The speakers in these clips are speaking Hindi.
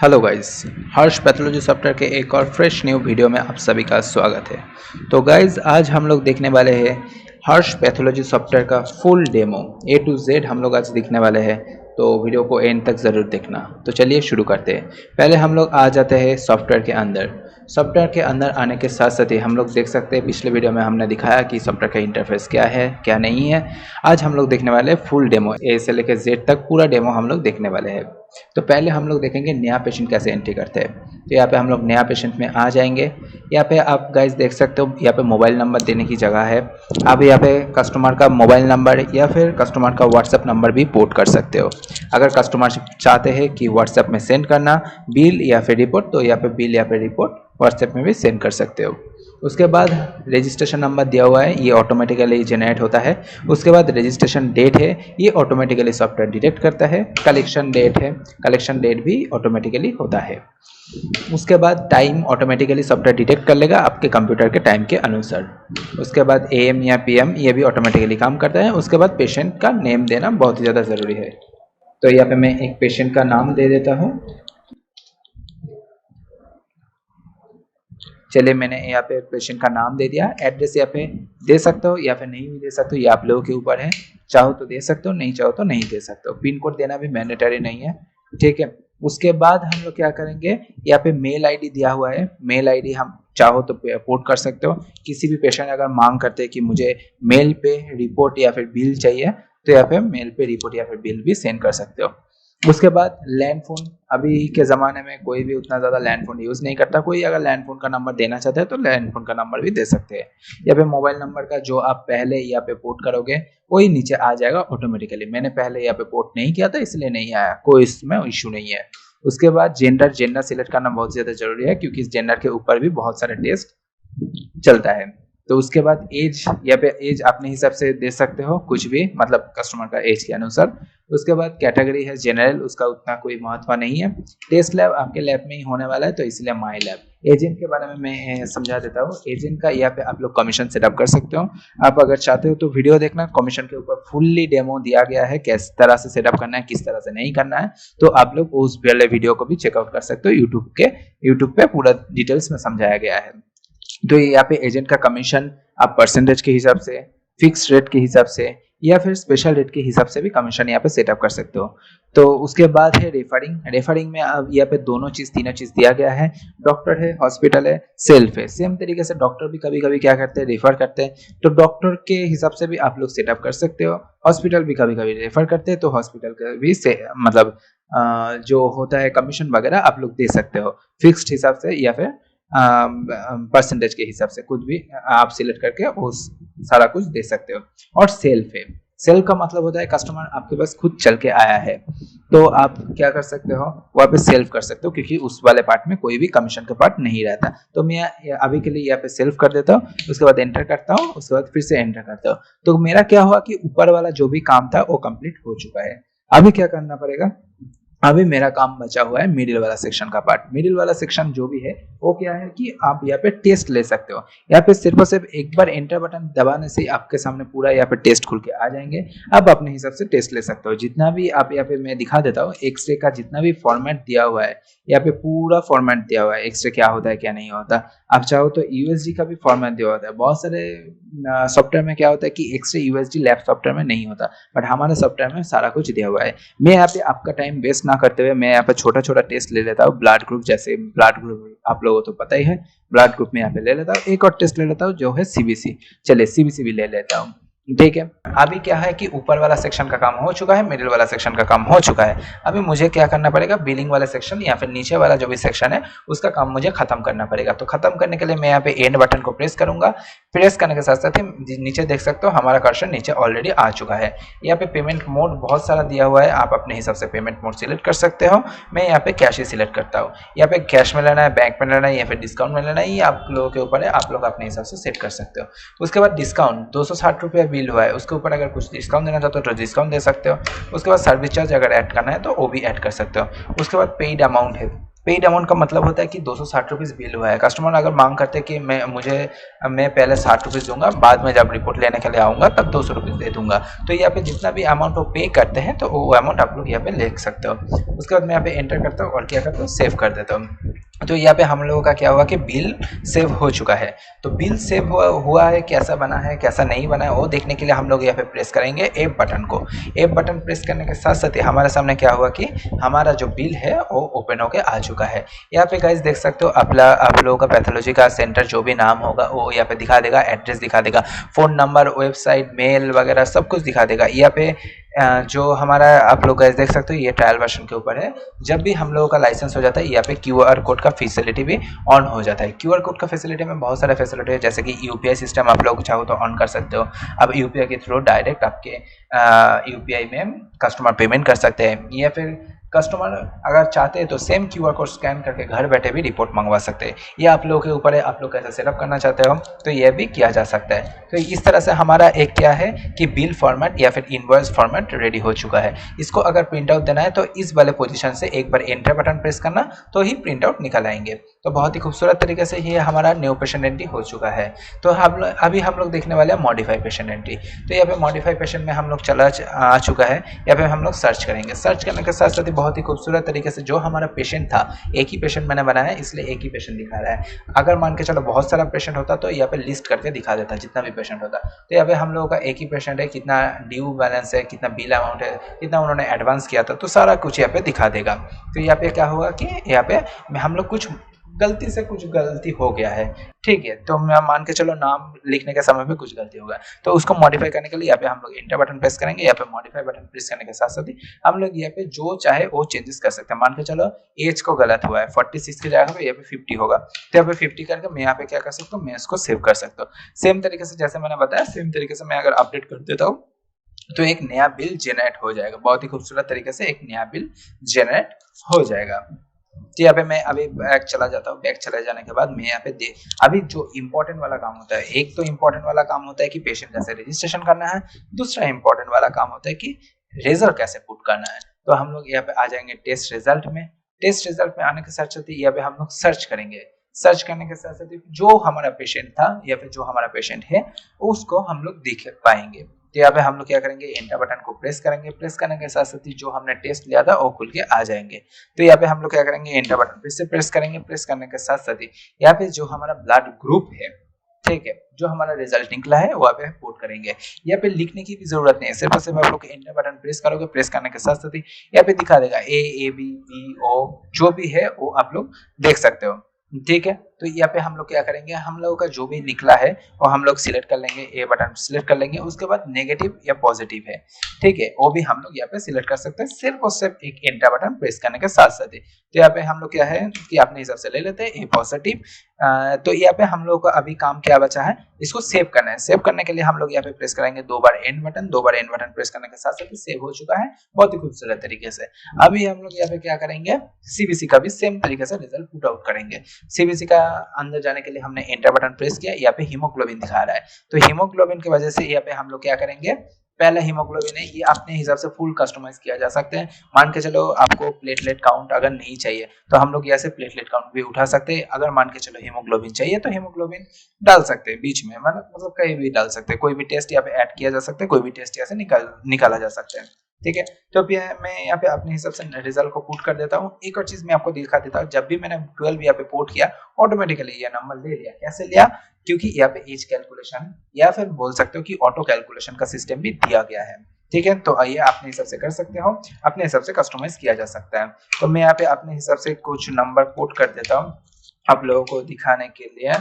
हेलो गाइस, हर्ष पैथोलॉजी सॉफ्टवेयर के एक और फ्रेश न्यू वीडियो में आप सभी का स्वागत है। तो गाइस, आज हम लोग देखने वाले हैं हर्ष पैथोलॉजी सॉफ्टवेयर का full demo A to Z हम लोग आज दिखने वाले हैं। तो वीडियो को एंड तक ज़रूर देखना। तो चलिए शुरू करते हैं। पहले हम लोग आ जाते हैं सॉफ्टवेयर के अंदर। सॉफ्टवेयर के अंदर आने के साथ साथ ही हम लोग देख सकते हैं, पिछले वीडियो में हमने दिखाया कि सॉफ्टवेयर का इंटरफेस क्या है क्या नहीं है। आज हम लोग देखने वाले हैं फुल डेमो, ए से लेकर जेड तक पूरा डेमो हम लोग देखने वाले हैं। तो पहले हम लोग देखेंगे नया पेशेंट कैसे एंट्री करते हैं। तो यहाँ पे हम लोग नया पेशेंट में आ जाएंगे। यहाँ पे आप गाइस देख सकते हो, यहाँ पे मोबाइल नंबर देने की जगह है। आप यहाँ पे कस्टमर का मोबाइल नंबर या फिर कस्टमर का व्हाट्सएप नंबर भी पोर्ट कर सकते हो। अगर कस्टमर चाहते हैं कि व्हाट्सएप में सेंड करना बिल या फिर रिपोर्ट, तो यहाँ पे बिल या फिर रिपोर्ट व्हाट्सएप में भी सेंड कर सकते हो। उसके बाद रजिस्ट्रेशन नंबर दिया हुआ है, ये ऑटोमेटिकली जनरेट होता है। उसके बाद रजिस्ट्रेशन डेट है, ये ऑटोमेटिकली सॉफ्टवेयर डिटेक्ट करता है। कलेक्शन डेट है, कलेक्शन डेट भी ऑटोमेटिकली होता है। उसके बाद टाइम ऑटोमेटिकली सॉफ्टवेयर डिटेक्ट कर लेगा आपके कंप्यूटर के टाइम के अनुसार। उसके बाद AM या PM ये भी ऑटोमेटिकली काम करता है। उसके बाद पेशेंट का नेम देना बहुत ही ज़्यादा ज़रूरी है। तो यहाँ पे मैं एक पेशेंट का नाम दे देता हूँ। चलिए, मैंने यहाँ पे पेशेंट का नाम दे दिया। एड्रेस यहाँ पे दे सकते हो या फिर नहीं भी दे सकते हो, ये आप लोगों के ऊपर है। चाहो तो दे सकते हो, नहीं चाहो तो नहीं दे सकते हो। पिन कोड देना भी मैंडेटरी नहीं है, ठीक है। उसके बाद हम लोग क्या करेंगे, यहाँ पे मेल आईडी दिया हुआ है। मेल आईडी हम चाहो तो पोर्ट कर सकते हो। किसी भी पेशेंट अगर मांग करते हैं कि मुझे मेल पे रिपोर्ट या फिर बिल चाहिए, तो यहाँ पे मेल पे रिपोर्ट या फिर बिल भी सेंड कर सकते हो। उसके बाद लैंड फोन, अभी के ज़माने में कोई भी उतना ज़्यादा लैंड फोन यूज़ नहीं करता। कोई अगर लैंड फोन का नंबर देना चाहते हैं तो लैंड फोन का नंबर भी दे सकते हैं। या फिर मोबाइल नंबर का जो आप पहले यहाँ पे पोर्ट करोगे वही नीचे आ जाएगा ऑटोमेटिकली। मैंने पहले यहाँ पे पोर्ट नहीं किया था इसलिए नहीं आया, कोई इसमें इशू नहीं है। उसके बाद जेंडर सिलेक्ट करना बहुत ज़्यादा जरूरी है, क्योंकि इस जेंडर के ऊपर भी बहुत सारे टेस्ट चलता है। तो उसके बाद एज, यहाँ पे एज अपने हिसाब से दे सकते हो कुछ भी, मतलब कस्टमर का एज के अनुसार। उसके बाद कैटेगरी है जनरल, उसका उतना कोई महत्व नहीं है। टेस्ट लैब आपके लैब में ही होने वाला है, तो इसलिए माई लैब। एजेंट के बारे में मैं समझा देता हूँ। एजेंट का यहाँ पे आप लोग कमीशन सेटअप कर सकते हो। आप अगर चाहते हो तो वीडियो देखना, कमीशन के ऊपर फुल्ली डेमो दिया गया है, किस तरह से सेटअप करना है किस तरह से नहीं करना है। तो आप लोग उस पहले वीडियो को भी चेकआउट कर सकते हो। यूट्यूब पे पूरा डिटेल्स में समझाया गया है। तो यहाँ पे एजेंट का कमीशन आप परसेंटेज के हिसाब से, फिक्स रेट के हिसाब से या फिर स्पेशल रेट के हिसाब से भी कमीशन यहाँ पे सेटअप कर सकते हो। तो उसके बाद है रेफरिंग में अब यहाँ पे तीनों चीज दिया गया है। डॉक्टर है, हॉस्पिटल है, सेल्फ है। सेम तरीके से डॉक्टर भी कभी कभी क्या करते हैं, रेफर करते हैं। तो डॉक्टर के हिसाब से भी आप लोग सेटअप कर सकते हो। हॉस्पिटल भी कभी कभी रेफर करते हैं, तो हॉस्पिटल का भी से मतलब जो होता है कमीशन वगैरह आप लोग दे सकते हो फिक्स्ड हिसाब से या फिर परसेंटेज के हिसाब से। कुछ भी आप सिलेक्ट करके उस सारा कुछ दे सकते हो। और सेल्फ है, सेल्फ का मतलब होता है कस्टमर आपके पास खुद चल के आया है, तो आप क्या कर सकते हो, वहाँ पे सेल्फ कर सकते हो, क्योंकि उस वाले पार्ट में कोई भी कमीशन का पार्ट नहीं रहता। तो मैं अभी के लिए यहाँ पे सेल्फ कर देता हूँ। उसके बाद एंटर करता हूँ, उसके बाद फिर से एंटर करता हूँ। तो मेरा क्या हुआ कि ऊपर वाला जो भी काम था वो कंप्लीट हो चुका है। अभी क्या करना पड़ेगा, अभी मेरा काम बचा हुआ है मिडिल वाला सेक्शन का पार्ट। मिडिल वाला सेक्शन जो भी है वो क्या है कि आप यहाँ पे टेस्ट ले सकते हो। यहाँ पे सिर्फ और सिर्फ एक बार एंटर बटन दबाने से आपके सामने पूरा यहाँ पे टेस्ट खुल के आ जाएंगे। आप अपने हिसाब से टेस्ट ले सकते हो। जितना भी आप यहाँ पे मैं दिखा देता हूँ, एक्सरे का जितना भी फॉर्मेट दिया हुआ है, यहाँ पे पूरा फॉर्मेट दिया हुआ है। एक्सरे क्या होता है क्या नहीं होता। आप चाहो तो USG का भी फॉर्मेट दिया होता है। बहुत सारे सॉफ्टवेयर में क्या होता है कि एक्सरे USG लैब सॉफ्टवेयर में नहीं होता, बट हमारे सॉफ्टवेयर में सारा कुछ दिया हुआ है। मैं यहाँ पे आपका टाइम वेस्ट ना करते हुए मैं यहाँ पे छोटा छोटा टेस्ट ले लेता हूँ। ब्लड ग्रुप, जैसे ब्लड ग्रुप आप लोगों को तो पता ही है, ब्लड ग्रुप में यहाँ पे ले लेता हूँ। एक और टेस्ट ले लेता हूँ जो है CBC। चलिए CBC भी ले लेता हूँ, ठीक है। अभी क्या है कि ऊपर वाला सेक्शन का काम हो चुका है, मिडिल वाला सेक्शन का काम हो चुका है। अभी मुझे क्या करना पड़ेगा, बिलिंग वाला सेक्शन या फिर नीचे वाला जो भी सेक्शन है उसका काम मुझे खत्म करना पड़ेगा। तो खत्म करने के लिए मैं यहाँ पे एंड बटन को प्रेस करूंगा। प्रेस करने के साथ साथ ही नीचे देख सकते हो हमारा कर्सर नीचे ऑलरेडी आ चुका है। यहाँ पे पेमेंट मोड बहुत सारा दिया हुआ है, आप अपने हिसाब से पेमेंट मोड सिलेक्ट कर सकते हो। मैं यहाँ पे कैश ही सिलेक्ट करता हूँ। यहाँ पे कैश में लेना है, बैंक में लेना है या फिर डिस्काउंट में लेना है, ये आप लोगों के ऊपर है, आप लोग अपने हिसाब से सेट कर सकते हो। उसके बाद डिस्काउंट 260 रुपये बिल हुआ है, उसके ऊपर अगर कुछ डिस्काउंट देना चाहते हो तो डिस्काउंट दे सकते हो। उसके बाद सर्विस चार्ज अगर ऐड करना है तो वो भी ऐड कर सकते हो। उसके बाद पेड अमाउंट है, पेड अमाउंट का मतलब होता है कि 260 रुपीज़ बिल हुआ है। कस्टमर अगर मांग करते हैं कि मैं पहले 60 रुपीज़ दूंगा, बाद में जब रिपोर्ट लेने के लिए आऊँगा तब 200 रुपीज़ दे दूंगा। तो यहाँ पे जितना भी अमाउंट वो पे करते हैं तो वो अमाउंट आप लोग यहाँ पे लिख सकते हो। उसके बाद मैं यहाँ पे एंटर करता हूँ और क्या करता हूँ, सेव कर देता हूँ। तो यहाँ पे हम लोगों का क्या हुआ कि बिल सेव हो चुका है। तो बिल सेव हुआ है, कैसा बना है कैसा नहीं बना है वो देखने के लिए हम लोग यहाँ पे प्रेस करेंगे एप बटन को। एप बटन प्रेस करने के साथ साथ ही हमारे सामने क्या हुआ कि हमारा जो बिल है वो ओपन होके आ चुका है। यहाँ पे गाइस देख सकते हो आप लोगों का पैथोलॉजी का सेंटर जो भी नाम होगा वो यहाँ पे दिखा देगा, एड्रेस दिखा देगा, फ़ोन नंबर, वेबसाइट, मेल वगैरह सब कुछ दिखा देगा। यहाँ पे जो हमारा आप लोग गाइस देख सकते हो ये ट्रायल वर्जन के ऊपर है। जब भी हम लोगों का लाइसेंस हो जाता है यहाँ पे क्यूआर कोड का फैसिलिटी भी ऑन हो जाता है। क्यूआर कोड का फैसिलिटी में बहुत सारे फैसिलिटी है, जैसे कि यूपीआई सिस्टम आप लोग चाहो तो ऑन कर सकते हो। अब यूपीआई के थ्रू डायरेक्ट आपके यूपीआई में कस्टमर पेमेंट कर सकते हैं, या फिर कस्टमर अगर चाहते हैं तो सेम क्यूआर कोड स्कैन करके घर बैठे भी रिपोर्ट मंगवा सकते हैं। ये आप लोगों के ऊपर है, आप लोग कैसे सेटअप करना चाहते हो तो ये भी किया जा सकता है। तो इस तरह से हमारा एक क्या है कि बिल फॉर्मेट या फिर इनवॉइस फॉर्मेट रेडी हो चुका है। इसको अगर प्रिंट आउट देना है तो इस वाले पोजीशन से एक बार एंटर बटन प्रेस करना तो ही प्रिंट आउट निकल आएंगे। तो बहुत ही खूबसूरत तरीके से ये हमारा न्यू पेशेंट एंट्री हो चुका है। तो अभी हम लोग देखने वाले हैं मॉडिफाई पेशेंट एंट्री। तो यहाँ पे मॉडिफाई पेशेंट में हम लोग आ चुका है। यहाँ पे हम लोग सर्च करेंगे। सर्च करने के साथ साथ ही बहुत ही खूबसूरत तरीके से जो हमारा पेशेंट था, एक ही पेशेंट मैंने बनाया है इसलिए एक ही पेशेंट दिखा रहा है। अगर मान के चलो बहुत सारा पेशेंट होता तो यहाँ पे लिस्ट करके दिखा देता जितना भी पेशेंट होता। तो यहाँ पे हम लोगों का एक ही पेशेंट है, कितना ड्यू बैलेंस है, कितना बिल अमाउंट है, कितना उन्होंने एडवांस किया था, तो सारा कुछ यहाँ पे दिखा देगा। तो यहाँ पे क्या होगा कि यहाँ पे हम लोग कुछ गलती हो गया है, ठीक है, तो मैं मान के चलो नाम लिखने के समय पे कुछ गलती होगा तो उसको मॉडिफाई करने के लिए यहाँ पे हम लोग इंटर बटन प्रेस करेंगे। यहाँ पे मॉडिफाई बटन प्रेस करने के साथ साथ ही हम लोग यहाँ पे जो चाहे वो चेंजेस कर सकते हैं। मान के चलो एज को गलत हुआ है, 46 की जगह पे यहाँ पे 50 होगा, तो यहाँ पे 50 करके मैं यहाँ पे क्या कर सकता हूँ, मैं इसको सेव कर सकता हूँ। सेम तरीके से जैसे मैंने बताया, सेम तरीके से मैं अगर अपडेट कर देता हूँ तो एक नया बिल जनरेट हो जाएगा। बहुत ही खूबसूरत तरीके से एक नया बिल जनरेट हो जाएगा। तो यहाँ पे मैं अभी बैक चला जाता हूँ। बैक चले जाने के बाद मैं यहाँ पे अभी जो इम्पोर्टेंट वाला काम होता है, एक तो इम्पोर्टेंट वाला काम होता है कि पेशेंट कैसे रजिस्ट्रेशन करना है, दूसरा इम्पोर्टेंट वाला काम होता है कि रिजल्ट कैसे पुट करना है। तो हम लोग यहाँ पे आ जाएंगे टेस्ट रिजल्ट में। टेस्ट रिजल्ट में आने के साथ साथ यहाँ पे हम लोग सर्च करेंगे। सर्च करने के साथ साथ जो हमारा पेशेंट था या फिर जो हमारा पेशेंट है उसको हम लोग देख पाएंगे। तो यहाँ पे हम लोग क्या करेंगे, एंटर बटन को प्रेस करेंगे। प्रेस करने के साथ साथ ही जो हमने टेस्ट लिया था वो खुल के आ जाएंगे। तो यहाँ पे हम लोग क्या करेंगे, एंटर बटन फिर से प्रेस करेंगे। प्रेस करने के साथ साथ ही यहाँ पे जो हमारा ब्लड ग्रुप है, ठीक है, जो हमारा रिजल्ट निकला है वहाँ पे पुट करेंगे। यहाँ पे लिखने की भी जरूरत नहीं है, सिर्फ और सिर्फ आप लोग एंटर बटन प्रेस करोगे। प्रेस करने के साथ साथ ही यहाँ पे दिखा देगा A, A, B, B, O जो भी है वो आप लोग देख सकते हो, ठीक है। तो यहाँ पे हम लोग क्या करेंगे, हम लोगों का जो भी निकला है वो हम लोग सिलेक्ट कर लेंगे, ए बटन सिलेक्ट कर लेंगे। उसके बाद नेगेटिव या पॉजिटिव है, ठीक है, वो भी हम लोग यहाँ पे सिलेक्ट कर सकते हैं सिर्फ और सिर्फ एक एंटर बटन प्रेस करने के साथ साथ ही। तो यहाँ पे हम लोग क्या है कि अपने हिसाब से ले लेते हैं ए पॉजिटिव। तो यहाँ पे हम लोग का अभी काम क्या बचा है, इसको सेव करना है। सेव करने के लिए हम लोग यहाँ पे प्रेस करेंगे दो बार एंड बटन प्रेस करने के साथ साथ सेव हो चुका है बहुत ही खूबसूरत तरीके से। अभी हम लोग यहाँ पे क्या करेंगे, सीबीसी का भी सेम तरीके से रिजल्ट पुट आउट करेंगे। सीबीसी का अंदर जाने के लिए हमने एंटर बटन प्रेस किया। यहाँ पे हीमोग्लोबिन दिखा रहा है, तो हीमोग्लोबिन की वजह से यहाँ पे हम लोग क्या करेंगे, पहला हीमोग्लोबिन है ये अपने हिसाब से फुल कस्टमाइज किया जा सकते हैं। मान के चलो आपको प्लेटलेट काउंट अगर नहीं चाहिए तो हम लोग यहाँ से प्लेटलेट काउंट भी उठा सकते हैं। अगर मान के चलो हीमोग्लोबिन चाहिए तो हीमोग्लोबिन डाल सकते हैं बीच में, मतलब कहीं भी डाल सकते हैं। कोई भी टेस्ट यहाँ पे ऐड किया जा सकता है, कोई भी टेस्ट यहाँ से निकाला जा सकता है, ठीक है। तो मैं यहाँ पे अपने हिसाब से रिजल्ट को पुट कर देता हूँ। एक और चीज मैं आपको दिखा देता हूँ, जब भी मैंने 12 यहाँ पे पोर्ट किया ऑटोमेटिकली ये नंबर ले लिया। कैसे लिया, क्योंकि यहाँ पे एज कैलकुलेशन या फिर बोल सकते हो कि ऑटो कैलकुलेशन का सिस्टम भी दिया गया है, ठीक है। तो ये अपने हिसाब से कर सकते हो, अपने हिसाब से कस्टमाइज किया जा सकता है। तो मैं यहाँ पे अपने हिसाब से कुछ नंबर पोर्ट कर देता हूँ आप लोगों को दिखाने के लिए।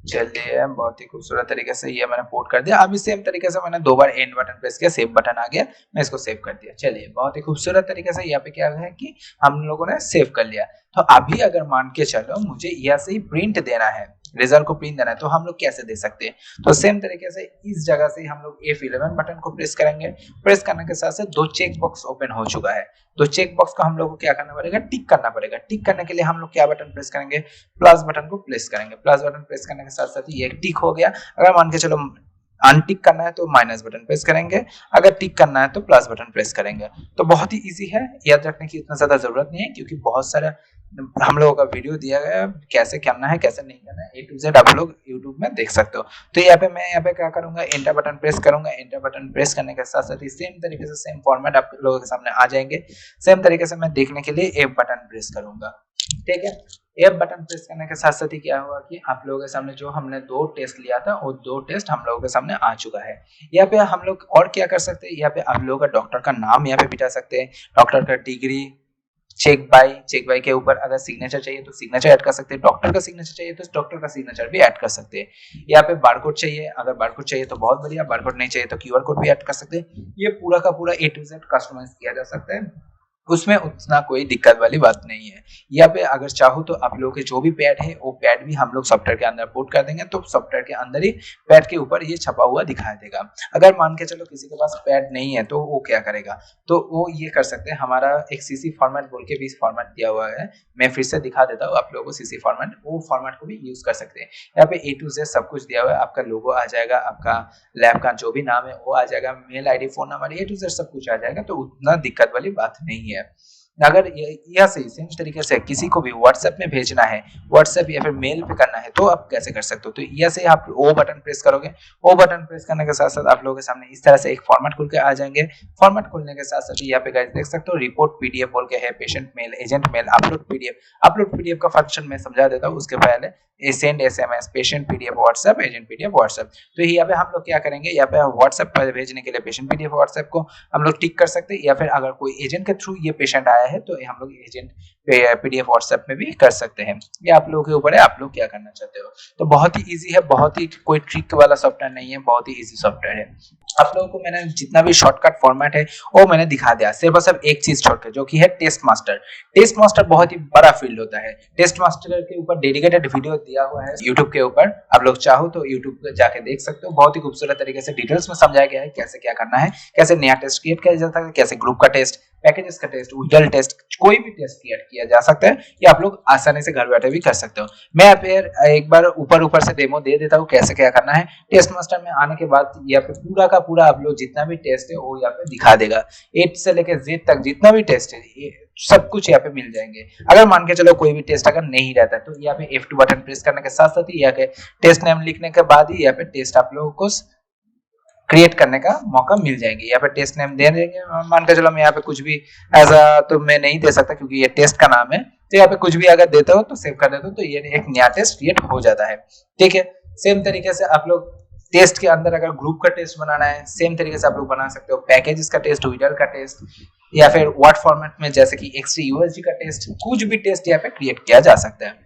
चलिए, बहुत ही खूबसूरत तरीके से ये मैंने पोर्ट कर दिया। अभी सेम तरीके से मैंने दो बार एंड बटन प्रेस किया, सेव बटन आ गया, मैं इसको सेव कर दिया। चलिए, बहुत ही खूबसूरत तरीके से यहाँ पे क्या है कि हम लोगों ने सेव कर लिया। तो अभी अगर मान के चलो मुझे यहाँ से ही प्रिंट देना है, रिजल्ट को प्रिंट देना है, तो हम लोग कैसे दे सकते हैं। तो सेम तरीके से इस जगह से हम लोग F11 बटन को प्रेस करेंगे। प्रेस करने के साथ साथ दो चेक बॉक्स ओपन हो चुका है। तो चेक बॉक्स को हम लोग को क्या करना पड़ेगा, टिक करना पड़ेगा। टिक करने के लिए हम लोग क्या बटन प्रेस करेंगे, प्लस बटन को प्रेस करेंगे। प्लस बटन प्रेस करने के साथ साथ ये टिक हो गया। अगर मान के चलो अनटिक करना है तो माइनस बटन प्रेस करेंगे, अगर टिक करना है तो प्लस बटन प्रेस करेंगे। तो बहुत ही इजी है, याद रखने की इतना ज्यादा जरूरत नहीं है, क्योंकि बहुत सारा हम लोगों का वीडियो दिया गया है, कैसे करना है कैसे नहीं करना है, A to Z आप लोग यूट्यूब में देख सकते हो। तो यहाँ पे मैं यहाँ पे क्या करूंगा, एंटर बटन प्रेस करूंगा। एंटर बटन प्रेस करने के साथ साथ ही सेम तरीके से सेम फॉर्मेट आप लोगों के सामने आ जाएंगे। सेम तरीके से मैं देखने के लिए F बटन प्रेस करूंगा, ठीक है। F बटन प्रेस करने के साथ साथ ही क्या हुआ कि आप लोगों के सामने जो हमने 2 टेस्ट लिया था वो 2 टेस्ट हम लोगों के सामने आ चुका है। यहाँ पे हम लोग और क्या कर सकते हैं, यहाँ पे आप लोगों का डॉक्टर का नाम यहाँ पे बिठा सकते हैं, डॉक्टर का डिग्री, चेक बाय के ऊपर अगर सिग्नेचर चाहिए तो सिग्नेचर ऐड कर सकते हैं, डॉक्टर का सिग्नेचर चाहिए तो डॉक्टर का सिग्नेचर भी ऐड कर सकते हैं। यहाँ पे बारकोड चाहिए, अगर बारकोड चाहिए तो बहुत बढ़िया, बारकोड नहीं चाहिए तो क्यूआर कोड भी ऐड कर सकते हैं। ये पूरा का पूरा A to Z कस्टमाइज किया जा सकता है, उसमें उतना कोई दिक्कत वाली बात नहीं है। यहाँ पे अगर चाहो तो आप लोगों के जो भी पैड है वो पैड भी हम लोग सॉफ्टवेयर के अंदर पुट कर देंगे, तो सॉफ्टवेयर के अंदर ही पैड के ऊपर ये छपा हुआ दिखाई देगा। अगर मान के चलो किसी के पास पैड नहीं है तो वो क्या करेगा, तो वो ये कर सकते हैं, हमारा एक सीसी फॉर्मेट बोल के भी फॉर्मेट दिया हुआ है, मैं फिर से दिखा देता हूँ आप लोगों को सीसी फॉर्मेट, वो फॉर्मेट को भी यूज कर सकते हैं। यहाँ पे A to Z सब कुछ दिया हुआ है, आपका लोगो आ जाएगा, आपका लैब का जो भी नाम है वो आ जाएगा, mail ID phone number A to Z सब कुछ आ जाएगा, तो उतना दिक्कत वाली बात नहीं है। अगर यह सही सेम तरीके से किसी को भी व्हाट्सएप में भेजना है, व्हाट्सएप या फिर मेल पे करना है, तो आप कैसे कर सकते हो, तो यह से आप ओ बटन प्रेस करोगे। ओ बटन प्रेस करने के साथ साथ आप लोगों के सामने इस तरह से एक फॉर्मेट खुल के आ जाएंगे। फॉर्मेट खुलने के साथ साथ यहाँ पे गाइस देख सकते हो रिपोर्ट पीडीएफ बोल के है, patient mail, agent mail, upload PDF का फंक्शन मैं समझा देता हूँ उसके पहले। Send SMS, patient PDF WhatsApp, agent PDF WhatsApp. तो यहाँ पे हम लोग क्या करेंगे, यहाँ पे व्हाट्सएप पर भेजने के लिए पेशेंट पीडीएफ व्हाट्सएप को हम लोग टिक कर सकते हैं, या फिर अगर कोई एजेंट के थ्रू ये पेशेंट आया है तो हम लोग एजेंट पीडीएफ व्हाट्सएप में भी कर सकते हैं। ये आप लोगों के ऊपर है, आप लोग क्या करना चाहते हो। तो बहुत ही इजी है, बहुत ही कोई ट्रिक वाला सॉफ्टवेयर नहीं है, बहुत ही इजी सॉफ्टवेयर है। आप लोगों को मैंने जितना भी शॉर्टकट फॉर्मेट है वो मैंने दिखा दिया, सिर्फ और सिर्फ एक चीज छोड़ के, जो कि है टेस्ट मास्टर। टेस्ट मास्टर बहुत ही बड़ा फील्ड होता है, टेस्ट मास्टर के ऊपर डेडिकेटेड वीडियो दिया हुआ है यूट्यूब के ऊपर, आप लोग चाहो तो यूट्यूब पे जाके देख सकते हो। बहुत ही खूबसूरत तरीके से डिटेल्स में समझाया गया है कैसे क्या करना है, कैसे नया टेस्ट क्रिएट किया जाता है, कैसे ग्रुप का टेस्ट, पैकेजेस का टेस्ट, विजुअल टेस्ट, कोई भी टेस्ट क्रिएट किया जा सकता है। ये आप लोग आसानी से घर बैठे भी कर सकते हो। मैं फिर एक बार ऊपर से डेमो दे देता हूँ कैसे क्या करना है। टेस्ट मास्टर में आने के बाद यहाँ पे पूरा का पूरा आप लोग जितना भी टेस्ट है वो यहाँ पे दिखा देगा, A से लेकर Z तक जितना भी टेस्ट है सब कुछ यहाँ पे मिल जाएंगे। अगर मान के चलो कोई भी टेस्ट अगर नहीं रहता है तो यहाँ पे F2 बटन प्रेस करने के साथ साथ ही यहाँ पे टेस्ट नेम लिखने के बाद ही यहाँ पे टेस्ट आप लोगों को क्रिएट करने का मौका मिल जाएंगे। यहाँ पे टेस्ट नेम दे देंगे, मान के चलो मैं यहाँ पे कुछ भी ऐसा तो मैं नहीं दे सकता क्योंकि ये टेस्ट का नाम है, तो यहाँ पे कुछ भी अगर देते हो तो सेव कर देते हो तो ये एक नया टेस्ट क्रिएट हो जाता है। ठीक है, सेम तरीके से आप लोग टेस्ट के अंदर अगर ग्रुप का टेस्ट बनाना है सेम तरीके से आप लोग बना सकते हो, पैकेजेस का टेस्ट, विजुअल का टेस्ट, या फिर वर्ड फॉर्मेट में जैसे कि एक्सटी यूएसजी का टेस्ट, कुछ भी टेस्ट यहाँ पे क्रिएट किया जा सकता है।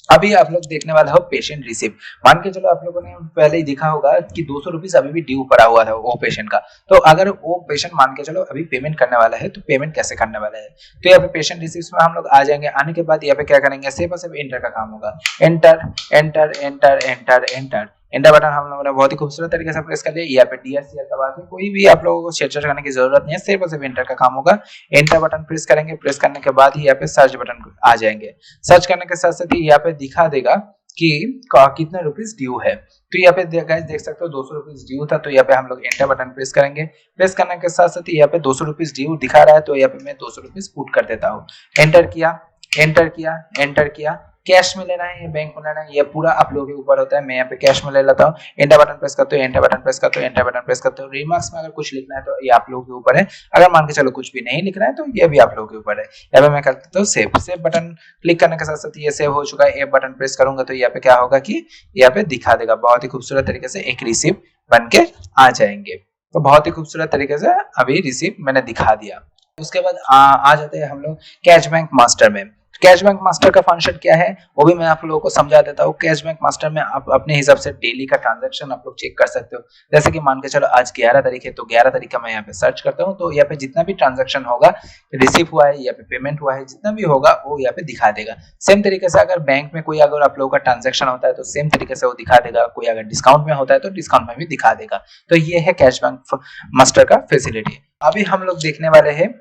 अभी आप लोग देखने वाला हो पेशेंट रिसिप्ट। मान के चलो आप लोगों ने पहले ही देखा होगा कि 200 रुपीज अभी भी ड्यू पड़ा हुआ था वो पेशेंट का, तो अगर वो पेशेंट मान के चलो अभी पेमेंट करने वाला है तो पेमेंट कैसे करने वाला है, तो यहाँ पे पेशेंट रिसिप्ट में हम लोग आ जाएंगे। आने के बाद यहाँ पे क्या करेंगे, सिर्फ और सिर्फ एंटर का काम होगा, enter enter enter enter enter enter button हम लोगों ने बहुत ही खूबसूरत तरीके से प्रेस कर लिया। यहाँ पे डीआरसीआर का बात है, कोई भी आप लोगों को छेड़छाड़ करने की जरूरत नहीं है, सिर्फ और सिर्फ एंटर का काम होगा। एंटर बटन प्रेस करेंगे, प्रेस करने के बाद ही यहाँ पे सर्च बटन आ जाएंगे। सर्च करने के साथ साथ ही यहाँ पे दिखा देगा कि कितने रुपीस ड्यू है, तो यहाँ पे गाइस देख सकते हो 200 रुपीस ड्यू था, तो यहाँ पे हम लोग एंटर बटन प्रेस करेंगे। प्रेस करने के साथ साथ यहाँ पे 200 रुपीस ड्यू दिखा रहा है, तो यहाँ पे मैं 200 रुपीस पुट कर देता हूँ। एंटर किया, एंटर किया, एंटर किया। कैश में लेना है या बैंक में लेना है ये पूरा आप लोगों के ऊपर होता है, मैं यहाँ पे कैश में ले लेता हूँ। एंटर बटन प्रेस करते हो, एंटर बटन प्रेस करते हो, एंटर बटन प्रेस करते हो। रिमार्क्स में अगर कुछ लिखना है तो ये आप लोगों के ऊपर है, अगर मान के चलो कुछ भी नहीं लिखना है तो ये भी आप लोगों के ऊपर है। यहाँ पे मैं कर देता हूँ सेव। सेव बटन क्लिक करने के साथ साथ ये सेव हो चुका है। F बटन प्रेस करूंगा तो यहाँ पे क्या होगा कि यहाँ पे दिखा देगा, बहुत ही खूबसूरत तरीके से एक रिसिप्ट बन के आ जाएंगे। तो बहुत ही खूबसूरत तरीके से अभी रिसिप्ट मैंने दिखा दिया। उसके बाद आ जाते हैं हम लोग कैश बैंक मास्टर में। कैश बैंक मास्टर का फंक्शन क्या है वो भी मैं आप लोगों को समझा देता हूँ। कैश बैंक मास्टर में आप अपने हिसाब से डेली का ट्रांजैक्शन आप लोग चेक कर सकते हो। जैसे कि मान के चलो आज 11 तारीख है, तो 11 तारीख का मैं यहाँ पे सर्च करता हूँ, तो यहाँ पे जितना भी ट्रांजैक्शन होगा, रिसीव हुआ है या पे पेमेंट हुआ है, जितना भी होगा वो यहाँ पे दिखा देगा। सेम तरीके से अगर बैंक में कोई अगर आप लोगों का ट्रांजेक्शन होता है तो सेम तरीके से वो दिखा देगा। कोई अगर डिस्काउंट में होता है तो डिस्काउंट में भी दिखा देगा। तो ये है कैश बैंक मास्टर का फैसिलिटी। अभी हम लोग देखने वाले हैं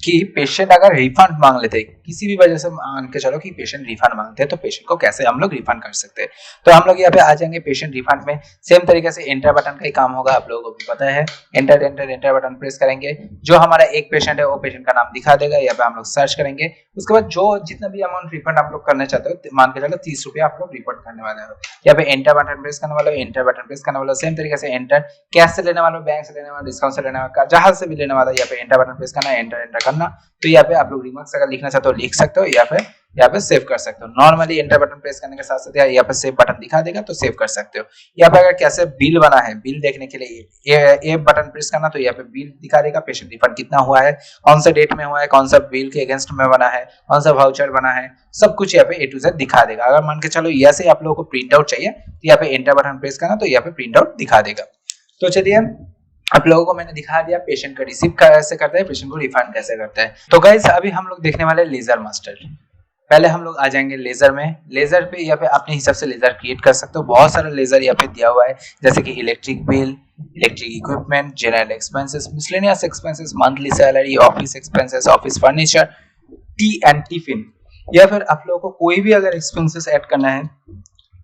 कि पेशेंट अगर रिफंड मांग लेते हैं, किसी भी वजह से मान के चलो कि पेशेंट रिफंड मांगते हैं, तो पेशेंट को कैसे हम लोग रिफंड कर सकते हैं। तो हम लोग यहाँ पे आ जाएंगे पेशेंट रिफंड में। सेम तरीके से एंटर बटन का ही काम होगा, आप लोगों को भी पता है। Enter enter enter button press करेंगे, जो हमारा एक पेशेंट है वो पेशेंट का नाम दिखा देगा। यहाँ पे हम लोग सर्च करेंगे, उसके बाद जो जितना भी अमाउंट रिफंड आप लोग करना चाहते हो, मान के चलो 30 रुपया आप लोग रिफंड करने वाले हो। यहाँ पे एंटर बटन प्रेस करने वाले हो, एंटर बटन प्रेस करने वाले हो। सेम तरीके से एंटर, कैश से लेने वाले हो, बैंक से लेने वाले, डिस्काउंट से लेने वाले, जहां से भी लेने वाला, यहाँ पे एंटर बटन प्रेस करना है, एंटर एंटर करना। तो यहाँ पे आप लोग रिमार्क्स अगर लिखना चाहते हो लिख सकते हो, या फिर यहाँ पे सेव कर सकते हो। नॉर्मली एंटर बटन प्रेस करने के साथ साथ यहाँ पे सेव बटन दिखा देगा, तो सेव कर सकते हो। यहाँ पे अगर कैसे बिल बना है, बिल देखने के लिए ये बटन प्रेस करना, तो यहाँ पे बिल दिखा देगा, पेशेंट रिफंड कितना हुआ है, कौन सा डेट में हुआ है, कौन सा बिल के अगेंस्ट में बना है, कौन सा वाउचर बना है, सब कुछ यहाँ पे A to Z दिखा देगा। अगर मान के चलो यहाँ से आप लोगों को प्रिंट आउट चाहिए, तो यहाँ पे एंटर बटन प्रेस करना, तो यहाँ पे प्रिंट आउट दिखा देगा। तो चलिए आप लोगों को मैंने दिखा दिया पेशेंट का रिसीव कैसे करते हैं, पेशेंट को रिफंड कैसे करते हैं। तो गाइस अभी हम लोग देखने वाले लेजर मास्टर। पहले हम लोग आ जाएंगे लेजर में। लेजर पे यहाँ पे अपने हिसाब से लेजर क्रिएट कर सकते हो। बहुत सारा लेजर यहाँ पे दिया हुआ है, जैसे कि electric bill, electric equipment, general expenses, miscellaneous expenses, monthly salary, office expenses, office furniture, T and tiffin. या फिर आप लोगों को कोई भी अगर एक्सपेंसेस ऐड करना है,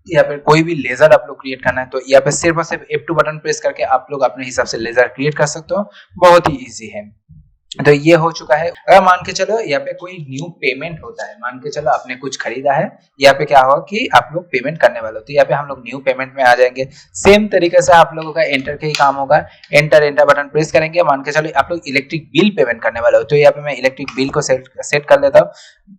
या फिर कोई भी लेजर आप लोग क्रिएट करना है, तो यहाँ पे सिर्फ और सिर्फ F2 बटन प्रेस करके आप लोग अपने हिसाब से लेजर क्रिएट कर सकते हो। बहुत ही इजी है। तो ये हो चुका है। अगर मान के चलो यहाँ पे कोई न्यू पेमेंट होता है, मान के चलो आपने कुछ खरीदा है, यहाँ पे क्या होगा कि आप लोग पेमेंट करने वाले हो, तो यहाँ पे हम लोग न्यू पेमेंट में आ जाएंगे। सेम तरीके से आप लोगों का एंटर का ही काम होगा। एंटर एंटर बटन प्रेस करेंगे, मान के चलो आप लोग इलेक्ट्रिक बिल पेमेंट करने वाले हो, तो यहाँ पे मैं इलेक्ट्रिक बिल को सेट कर लेता हूँ।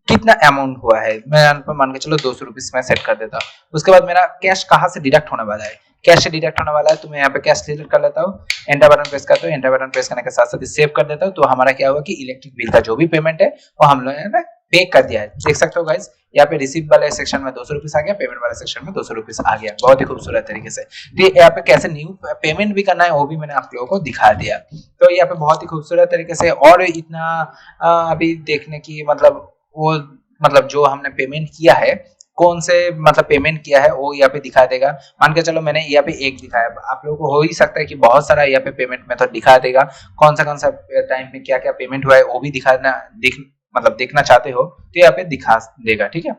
कितना अमाउंट हुआ है, मैं यहाँ पे मान के चलो 200 रुपीज में सेट कर देता हूँ। उसके बाद मेरा कैश कहाँ से डिडक्ट होने वाला है, कैश से डिडक्ट होने वाला है, तो मैं यहाँ पे कैश डिलीट कर लेता हूँ। एंटर बटन प्रेस करता हूँ, एंटर बटन प्रेस करने के साथ साथ सेव कर देता हूँ। तो हमारा क्या हुआ कि इलेक्ट्रिक बिल का जो भी पेमेंट है वो हम लोगों ने पे कर दिया है। देख सकते हो गाइस, यहाँ पे रिसीव वाले सेक्शन में 200 रुपीज आ गया, पेमेंट वाले सेक्शन में 200 रुपीज आ गया। बहुत ही खूबसूरत तरीके से। तो यहाँ पे कैसे न्यू पेमेंट भी करना है वो भी मैंने आप लोगों को दिखा दिया। तो यहाँ पे बहुत ही खूबसूरत तरीके से, और इतना अभी देखने की मतलब जो हमने पेमेंट किया है, कौन से मतलब पेमेंट किया है वो यहाँ पे दिखा देगा। मान के चलो मैंने यहाँ पे एक दिखाया, आप लोगों को हो ही सकता है कि बहुत सारा यहाँ पे पेमेंट मेथड दिखा देगा। कौन सा टाइम में क्या क्या पेमेंट हुआ है वो भी देखना चाहते हो तो यहाँ पे दिखा देगा। ठीक है।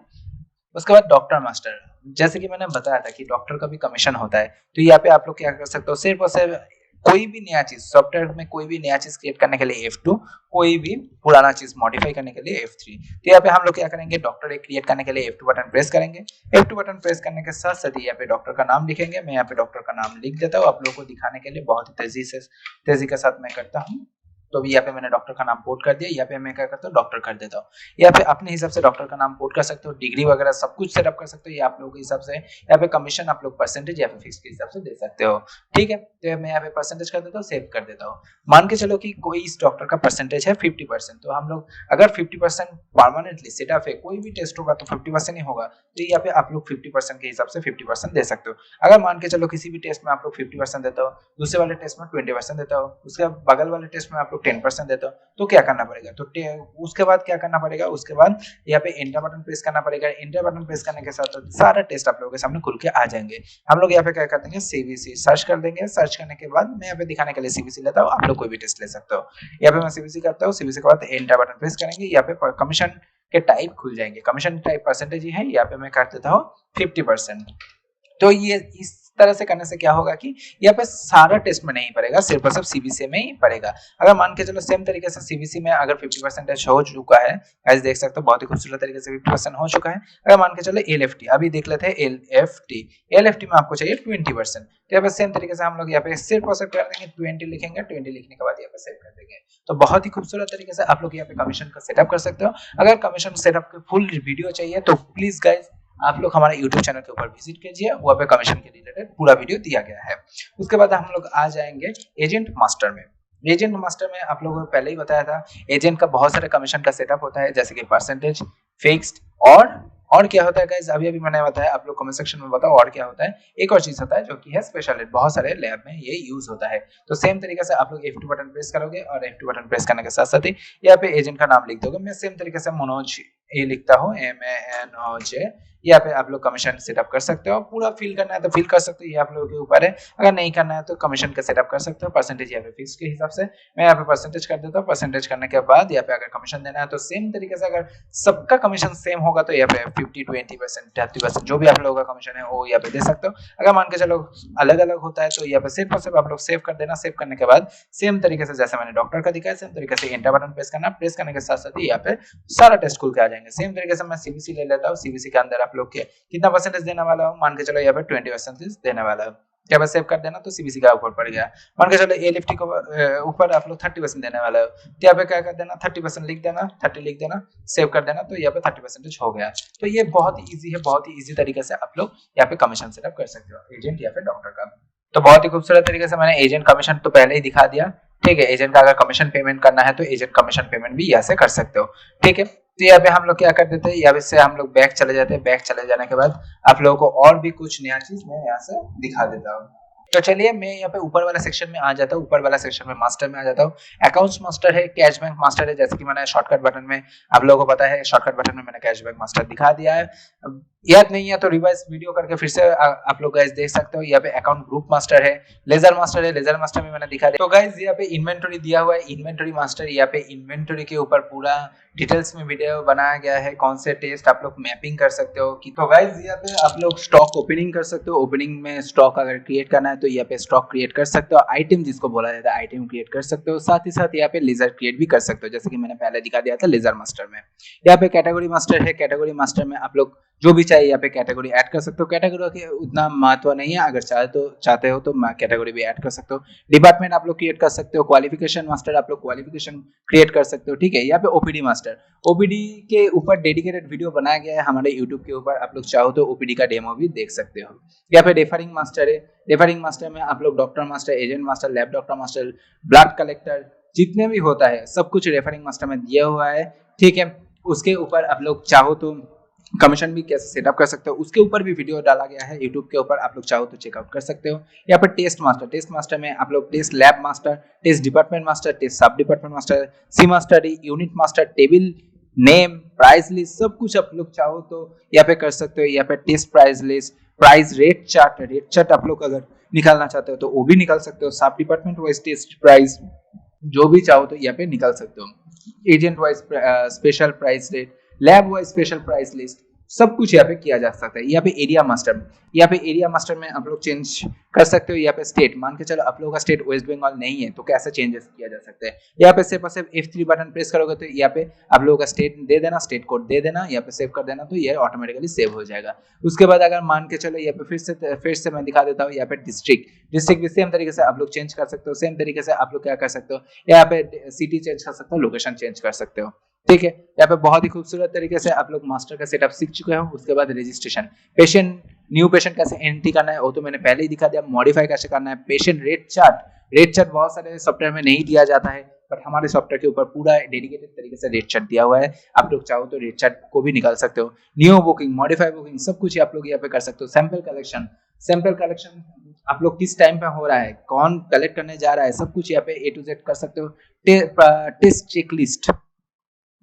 उसके बाद डॉक्टर मास्टर, जैसे कि मैंने बताया था कि डॉक्टर का भी कमीशन होता है, तो यहाँ पे आप लोग क्या कर सकते हो, सिर्फ और सिर्फ कोई भी नया चीज सॉफ्टवेयर में, कोई भी नया चीज क्रिएट करने के लिए F2, कोई भी पुराना चीज मॉडिफाई करने के लिए F3। तो यहाँ पे हम लोग क्या करेंगे, डॉक्टर एक क्रिएट करने के लिए F2 बटन प्रेस करेंगे। F2 बटन प्रेस करने के साथ साथ यहाँ पे डॉक्टर का नाम लिखेंगे। मैं यहाँ पे डॉक्टर का नाम लिख देता हूँ आप लोगों को दिखाने के लिए, बहुत ही तेजी के साथ मैं करता हूँ। तो अभी यहाँ पे मैंने डॉक्टर का नाम पोर्ट कर दिया। यहाँ पे मैं क्या करता हूँ, डॉक्टर कर देता हूँ। यहाँ पे अपने हिसाब से डॉक्टर का नाम पोर्ट कर सकते हो, डिग्री वगैरह सब कुछ सेटअप कर सकते हो, ये आप लोगों के हिसाब से। यहाँ पे कमीशन आप लोग परसेंटेज या फिर फिक्स के हिसाब से दे सकते हो। ठीक है। तो मैं यहाँ पे परसेंटेज कर देता हूँ, सेव कर देता हूँ। मान के चलो कि कोई इस डॉक्टर का परसेंटेज है 50%, तो हम लोग अगर 50% परमानेंटली सेटअप है, कोई भी टेस्ट होगा तो 50% ही होगा, तो यहाँ पे आप लोग 50% के हिसाब से 50% दे सकते हो। अगर मान के चलो किसी भी टेस्ट में आप लोग 50% देते हो, दूसरे वाले टेस्ट में 20% देता हो, उसके बगल वाले टेस्ट में आप लोग 10% देते हो, तो क्या करना पड़ेगा, तो उसके बाद क्या करना पड़ेगा, उसके बाद यहाँ पे एंटर बटन प्रेस करना पड़ेगा। एंटर बटन प्रेस करने के साथ सारा टेस्ट आप लोगों के सामने खुल के आ जाएंगे। हम लोग यहाँ पे क्या कर देंगे, सीबीसी सर्च कर देंगे। सर्च करने के बाद मैं यहाँ पे दिखाने के लिए सीबीसी लेता हूँ, आप लोग कोई भी टेस्ट ले सकते हो। यहाँ पे मैं सीबीसी करता हूँ। सीबीसी के बाद एंटर बटन प्रेस करेंगे, यहाँ पे कमीशन के टाइप खुल जाएंगे। कमीशन टाइप परसेंटेज ही है, यहाँ पे मैं कर देता हूँ 50%। तो ये इस तरह से करने से क्या होगा कि यहाँ पे सारा टेस्ट में नहीं पड़ेगा, सिर्फ और सिर्फ सीबीसी में ही पड़ेगा। अगर मान के चलो सेम तरीके से सीबीसी में अगर 50% हो चुका है, गाइस देख सकते हो बहुत ही खूबसूरत तरीके से 50% हो चुका है। अगर मान के चलो एलएफटी, अभी देख लेते हैं एलएफटी में आपको चाहिए 20%। तो यहाँ पे सेम तरीके से हम लोग यहाँ पे सिर्फ और सिर्फ कर देंगे 20 लिखेंगे। 20 लिखने के बाद यहाँ पे सेव कर देंगे। तो बहुत ही खूबसूरत तरीके से आप लोग यहाँ पे कमीशन का सेटअप कर सकते हो। अगर कमीशन सेटअप की फुल वीडियो चाहिए तो प्लीज गाइस आप लोग हमारे YouTube चैनल के ऊपर विजिट कीजिए, वहाँ पे कमीशन के रिलेटेड पूरा वीडियो दिया गया है। उसके बाद हम लोग आ जाएंगे एजेंट मास्टर में। एजेंट मास्टर में आप लोगों को पहले ही बताया था, एजेंट का बहुत सारे कमीशन का सेटअप होता है, जैसे कि परसेंटेज, फिक्स्ड और क्या होता है गाइस, अभी मैंने बताया, आप लोग कमेंट सेक्शन में बताओ और क्या होता है। एक और चीज होता है जो कि है स्पेशल एड, बहुत सारे लैब में ये यूज होता है। तो सेम तरीके से आप लोग F2 बटन प्रेस करोगे और F2 बटन प्रेस करने के साथ साथ ही यहाँ पे एजेंट का नाम लिख दोगे। मैं सेम तरीके से मनोज ये लिखता हूँ MANOJ, यहाँ पे आप लोग कमीशन सेटअप कर सकते हो। पूरा फिल करना है तो फिल कर सकते हो, ये आप लोगों के ऊपर है। अगर नहीं करना है तो कमीशन का सेटअप कर सकते हो। परसेंटेज यहाँ पे फिक्स के हिसाब से मैं यहाँ पे परसेंटेज कर देता हूँ। परसेंटेज करने के बाद यहाँ पे अगर कमीशन देना है तो सेम तरीके से, अगर सबका कमीशन सेम होगा तो यहाँ पे 50, 20%, 30% जो भी आप लोगों का कमीशन है वो यहाँ पे दे सकते हो। अगर मान के चलो अलग अलग होता है तो यहाँ पे सिर्फ और सिर्फ आप लोग सेव कर देना। सेव करने के बाद सेम तरीके से जैसे मैंने डॉक्टर का दिखाया, सेम तरीके से एंटर बटन प्रेस करना। प्रेस करने के साथ साथ ही यहाँ पे सारा टेस्ट खुल के आ जाएंगे। सेम तरीके से मैं CBC ले लेता हूँ। CBC के अंदर आप लोग के कितना परसेंटेज देने वाला हूँ, मान के चलो यहाँ पे 20% देने वाला हूँ। क्या बस सेव कर देना तो CBC का ऊपर पड़ गया। मान के चलो A-Lifting को ऊपर आप लोग 30% देने वाला हो, तो यहाँ पे क्या कर देना, 30% लिख देना, 30 लिख देना, सेव कर देना, तो यहाँ पे 30% हो गया। तो ये बहुत ही ईजी है, बहुत ही ईजी तरीके से आप लोग यहाँ पे कमीशन सेटअप कर सकते हो, एजेंट या फिर डॉक्टर का। तो बहुत ही खूबसूरत तरीके से मैंने एजेंट कमीशन तो पहले ही दिखा दिया। ठीक है, एजेंट का अगर कमीशन पेमेंट करना है तो एजेंट कमीशन पेमेंट भी यहाँ से कर सकते हो। ठीक है, तो यहाँ पे हम लोग क्या कर देते हैं, यहाँ से हम लोग बैक चले जाते हैं। बैक चले जाने के बाद आप लोगों को और भी कुछ नया चीज मैं यहाँ से दिखा देता हूँ। तो चलिए मैं यहाँ पे ऊपर वाला सेक्शन में आ जाता हूँ। ऊपर वाला सेक्शन में मास्टर में आ जाता हूँ। अकाउंट्स मास्टर है, कैश बैंक मास्टर है। जैसे कि मैंने शॉर्टकट बटन में, आप लोगों को पता है शॉर्टकट बटन में मैंने कैश बैंक मास्टर दिखा दिया है। याद नहीं है तो रिवाइज वीडियो करके फिर से आप लोग गाइस देख सकते हो। यहाँ पे अकाउंट ग्रुप मास्टर है, लेजर मास्टर है, लेजर मास्टर में मैंने दिखा दिया। तो गाइस यहाँ पे इन्वेंटरी दिया हुआ है, इन्वेंटरी मास्टर। यहाँ पे इन्वेंटरी के ऊपर पूरा डिटेल्स में वीडियो बनाया गया है, कौन से टेस्ट आप लोग मैपिंग कर सकते हो कि। तो गाइस यहाँ पे आप लोग स्टॉक ओपनिंग कर सकते हो। ओपनिंग में स्टॉक अगर क्रिएट करना है तो यहाँ पे स्टॉक क्रिएट कर सकते हो। आइटम जिसको बोला जाता है आइटम क्रिएट कर सकते हो। साथ ही साथ यहाँ पे लेजर क्रिएट भी कर सकते हो, जैसे कि मैंने पहले दिखा दिया था लेजर मास्टर में। यहाँ पे कैटेगरी मास्टर है, कैटेगरी मास्टर में आप लोग जो भी चाहिए यहाँ पे कैटेगरी ऐड कर सकते हो। कैटेगरी के उतना महत्व नहीं है, अगर चाहते हो तो कैटेगरी भी ऐड कर सकते हो। डिपार्टमेंट आप लोग क्रिएट कर सकते हो। क्वालिफिकेशन मास्टर आप लोग क्वालिफिकेशन क्रिएट कर सकते हो। ठीक है, यहाँ पे ओपीडी मास्टर, ओपीडी के ऊपर डेडिकेटेड वीडियो बनाया गया है हमारे यूट्यूब के ऊपर। आप लोग चाहो तो ओपीडी का डेमो भी देख सकते हो। यहाँ पे रेफरिंग मास्टर है। रेफरिंग मास्टर में आप लोग doctor master, agent master, lab doctor master, blood collector जितने भी होता है सब कुछ रेफरिंग मास्टर में दिया हुआ है। ठीक है, उसके ऊपर आप लोग चाहो तो कमीशन भी कैसे सेटअप कर सकते हो, उसके ऊपर भी वीडियो डाला गया है यूट्यूब के ऊपर। आप लोग चाहो तो चेकआउट कर सकते हो। यहाँ पर टेस्ट मास्टर, टेस्ट मास्टर में आप लोग test lab master, test department master, test sub department master, C master, unit master, table name, price list सब कुछ आप लोग चाहो तो यहाँ पे कर सकते हो। यहाँ पे test price list, price rate chart, rate chart आप लोग अगर निकालना चाहते हो तो वो भी निकाल सकते हो। सब डिपार्टमेंट वाइज टेस्ट प्राइस जो भी चाहो तो यहाँ पे निकाल सकते हो। Agent wise special price rate, lab wise special price list, सब कुछ यहाँ पे किया जा सकता है। यहाँ पे एरिया मास्टर में, यहाँ पे एरिया मास्टर में आप लोग चेंज कर सकते हो। यहाँ पे स्टेट, मान के चलो आप लोगों का स्टेट वेस्ट बंगाल नहीं है तो कैसे चेंजेस किया जा सकता है। यहाँ पे सिर्फ और सिर्फ F3 बटन प्रेस करोगे तो यहाँ पे आप लोगों का स्टेट दे देना, स्टेट कोड दे देना, यहाँ पे सेव कर देना तो ये ऑटोमेटिकली सेव हो जाएगा। उसके बाद अगर मान के चलो यहाँ पे फिर से मैं दिखा देता हूँ। यहाँ पे डिस्ट्रिक्ट भी सेम तरीके से आप लोग चेंज कर सकते हो। सेम तरीके से आप लोग क्या कर सकते हो, यहाँ पे सिटी चेंज कर सकते हो, लोकेशन चेंज कर सकते हो। ठीक है, यहाँ पे बहुत ही खूबसूरत तरीके से आप लोग मास्टर का सेटअप सीख चुके हो। उसके बाद रजिस्ट्रेशन, पेशेंट न्यू पेशेंट कैसे एंट्री करना है वो तो मैंने पहले ही दिखा दिया। मॉडिफाई कैसे करना है, patient rate chart, rate chart बहुत सारे सॉफ्टवेयर में नहीं दिया जाता है बट हमारे सॉफ्टवेयर के ऊपर पूरा डेडिकेटेड तरीके से रेट चार्ट दिया हुआ है। आप लोग चाहो तो रेट चार्ट को भी निकाल सकते हो। न्यू बुकिंग, मॉडिफाई बुकिंग सब कुछ आप लोग यहाँ पे कर सकते हो। सैंपल कलेक्शन, सैंपल कलेक्शन आप लोग किस टाइम पे हो रहा है, कौन कलेक्ट करने जा रहा है, सब कुछ यहाँ पे A to Z कर सकते हो। टेस्ट चेकलिस्ट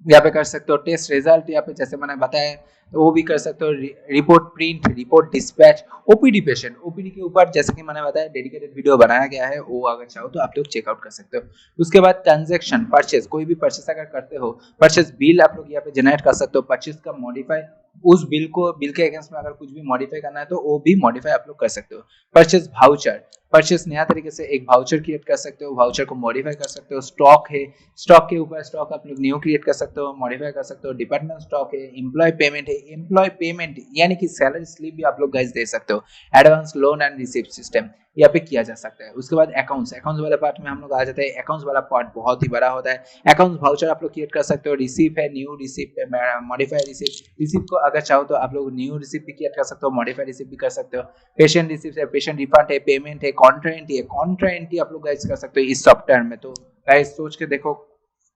यहाँ पे कर सकते हो। टेस्ट रिजल्ट यहाँ पे जैसे मैंने बताया तो वो भी कर सकते हो। Report print, report dispatch, OPD patient, OPD के ऊपर जैसे कि मैंने बताया डेडिकेटेड वीडियो बनाया गया है, वो अगर चाहो तो आप लोग चेकआउट कर सकते हो। उसके बाद ट्रांजैक्शन, परचेस, कोई भी परचेस अगर करते हो, परचेस बिल आप लोग यहाँ पे जनरेट कर सकते हो। परचेस का मॉडिफाई, उस बिल के अगेंस्ट में अगर कुछ भी मॉडिफाई करना है तो वो भी मॉडिफाई आप लोग कर सकते हो। परचेस भाउचर, परचेस नया तरीके से एक भाउचर क्रिएट कर सकते हो, भाउचर को मॉडिफाई कर सकते हो। स्टॉक है, स्टॉक के ऊपर स्टॉक आप लोग न्यू क्रिएट कर सकते हो, मॉडिफाई कर सकते हो। डिपार्टमेंट स्टॉक है, एम्प्लॉय पेमेंट है, एम्प्लॉय पेमेंट यानी कि सैलरी स्लिप भी आप लोग गाइस दे सकते हो। Advance loan and receipt system यहाँ पे किया जा सकता है। उसके बाद अकाउंट्स, अकाउंट्स वाले पार्ट में हम लोग आ जाते हैं। अकाउंट्स वाला पार्ट बहुत ही बड़ा होता है। अकाउंट्स भाउचर आप लोग क्रिएट कर सकते हो। रिसिप्ट है, न्यू रिसिप्ट है, मॉडिफाई रिसिप्ट, रिसिप्ट को अगर चाहो तो आप लोग न्यू रिसिप्ट भी क्रिएट कर सकते हो, मॉडिफाई रिसिप्ट भी कर सकते हो। पेशेंट रिसिप्ट है, पेशेंट रिफंड है, पेमेंट है, कॉन्ट्रा एंट्री है, कॉन्ट्रा एंट्री आप लोग गाइस कर सकते हो इस सॉफ्टवेयर में। तो गाइस सोच के देखो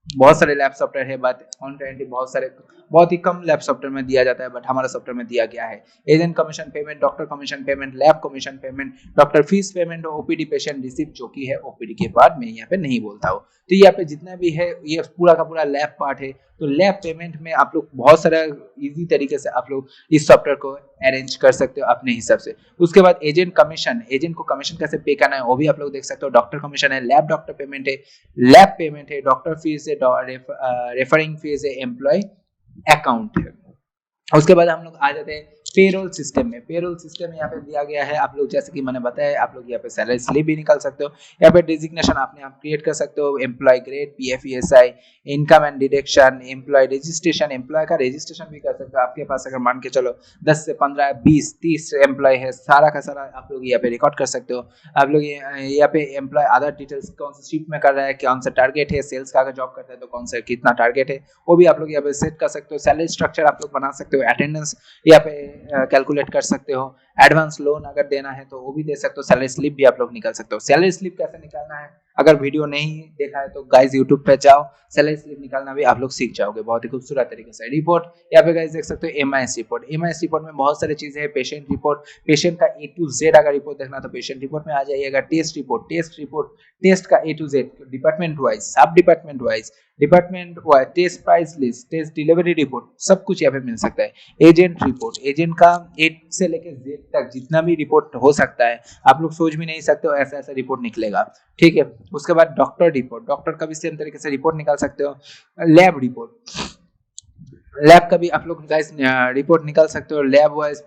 बहुत सारे लैब सॉफ्टवेयर है, बट ऑन करेंटली बहुत ही कम लैब सॉफ्टवेयर में दिया जाता है, बट हमारा सॉफ्टवेयर में दिया गया है। Agent commission payment, doctor commission payment, lab commission payment, doctor fees payment, OPD patient receipt, जो कि है ओपीडी के बाद मैं यहाँ पे नहीं बोलता हूँ। तो यहाँ पे जितना भी है ये पूरा का पूरा लैब पार्ट है। तो लैब पेमेंट में आप लोग बहुत सारा इजी तरीके से आप लोग इस सॉफ्टवेयर को अरेंज कर सकते हो अपने हिसाब से। उसके बाद एजेंट कमीशन, एजेंट को कमीशन कैसे पे करना है वो भी आप लोग देख सकते हो। डॉक्टर कमीशन है, लैब डॉक्टर पेमेंट है, लैब पेमेंट है, डॉक्टर फीस है, रेफरिंग फीस है, एम्प्लॉय अकाउंट है। उसके बाद हम लोग आ जाते हैं पेरोल सिस्टम में। पेरोल सिस्टम यहाँ पे दिया गया है, आप लोग जैसे कि मैंने बताया, आप लोग यहाँ पे सैलरी स्लिप भी निकाल सकते हो, यहाँ पे डिजिग्नेशन आपने आप क्रिएट कर सकते हो, employ grade, PF ESI, income and deduction, employ registration, employ का रजिस्ट्रेशन भी कर सकते हो। आपके पास अगर मान के चलो 10 से 15 20 30 एम्प्लॉय है, सारा का सारा आप लोग यहाँ पे रिकॉर्ड कर सकते हो। आप लोग यहाँ पे एम्प्लॉय आधार डिटेल्स, कौन सा शिफ्ट में कर रहा है, कौन सा टारगेट है, सेल्स का अगर जॉब करता है तो कौन सा कितना टारगेट है, वो भी आप लोग यहाँ पे सेट कर सकते हो। सैलरी स्ट्रक्चर आप लोग बना सकते हो, अटेंडेंस यहाँ पे कैलकुलेट कर सकते हो। एडवांस लोन अगर देना है तो वो भी दे सकते हो। सैलरी स्लिप भी आप लोग निकाल सकते हो। सैलरी स्लिप कैसे निकालना है, अगर वीडियो नहीं देखा है तो गाइस यूट्यूब पे जाओ, सैलरी स्लिप निकालना भी आप लोग सीख जाओगे बहुत ही खूबसूरत तरीके से। रिपोर्ट यहाँ पे गाइस देख सकते हो, एमआईएस रिपोर्ट। एमआईएस रिपोर्ट में बहुत सारी चीजें हैं। पेशेंट रिपोर्ट, पेशेंट का ए टू जेड अगर रिपोर्ट देखना तो पेशेंट रिपोर्ट में आ जाइएगा। टेस्ट रिपोर्ट, टेस्ट का A to Z, department wise, सब department wise, department wise, test price list, test delivery report, सब कुछ यहाँ पे मिल सकता है। एजेंट रिपोर्ट, एजेंट का ए से लेकर जेड तक जितना भी रिपोर्ट हो सकता है, आप लोग सोच भी नहीं सकते हो ऐसा ऐसा रिपोर्ट निकलेगा, ठीक है। उसके बाद डॉक्टर रिपोर्ट, डॉक्टर का भी सेम तरीके से रिपोर्ट निकाल सकते हो। लैब रिपोर्ट, लैब का भी आप लोग गाइस रिपोर्ट निकाल सकते हो। Lab wise